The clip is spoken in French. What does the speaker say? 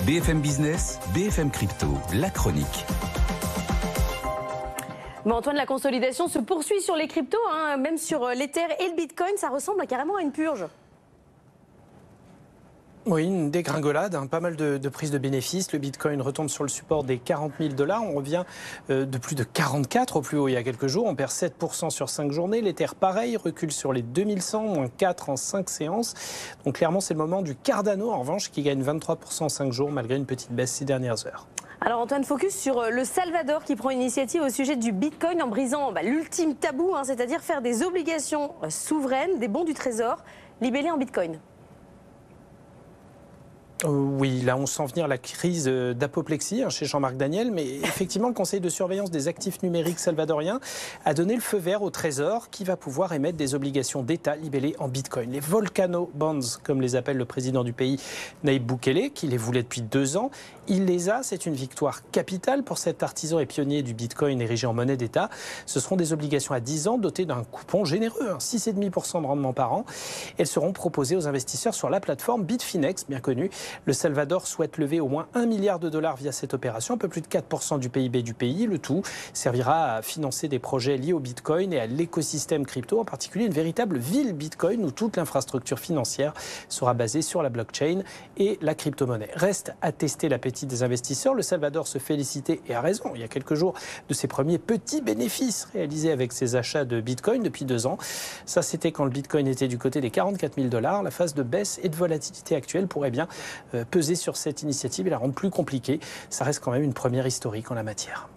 BFM Business, BFM Crypto, la chronique. Bon, Antoine, la consolidation se poursuit sur les cryptos, même sur l'Ether et le Bitcoin, ça ressemble carrément à une purge. Oui, une dégringolade, pas mal de prises de bénéfices. Le Bitcoin retombe sur le support des 40 000 $. On revient de plus de 44 au plus haut il y a quelques jours. On perd 7% sur 5 journées. L'Ether, pareil, recule sur les 2100, moins 4 en 5 séances. Donc clairement, c'est le moment du Cardano, en revanche, qui gagne 23% en 5 jours, malgré une petite baisse ces dernières heures. Alors Antoine, focus sur le Salvador qui prend une initiative au sujet du Bitcoin en brisant l'ultime tabou, c'est-à-dire faire des obligations souveraines, des bons du trésor, libellés en Bitcoin. Oui, là on sent venir la crise d'apoplexie chez Jean-Marc Daniel, mais effectivement le Conseil de surveillance des actifs numériques salvadorien a donné le feu vert au Trésor qui va pouvoir émettre des obligations d'État libellées en Bitcoin. Les Volcano Bonds, comme les appelle le président du pays, Nayib Bukele, qui les voulait depuis 2 ans, il les a, c'est une victoire capitale pour cet artisan et pionnier du Bitcoin érigé en monnaie d'État. Ce seront des obligations à 10 ans dotées d'un coupon généreux, 6,5% de rendement par an. Elles seront proposées aux investisseurs sur la plateforme Bitfinex, bien connue. Le Salvador souhaite lever au moins 1 milliard de dollars via cette opération, un peu plus de 4% du PIB du pays. Le tout servira à financer des projets liés au Bitcoin et à l'écosystème crypto, en particulier une véritable ville Bitcoin où toute l'infrastructure financière sera basée sur la blockchain et la crypto-monnaie. Reste à tester l'appétit des investisseurs. Le Salvador se félicitait, et a raison, il y a quelques jours, de ses premiers petits bénéfices réalisés avec ses achats de Bitcoin depuis 2 ans. Ça, c'était quand le Bitcoin était du côté des 44 000 $. La phase de baisse et de volatilité actuelle pourrait bien peser sur cette initiative et la rendre plus compliquée. Ça reste quand même une première historique en la matière.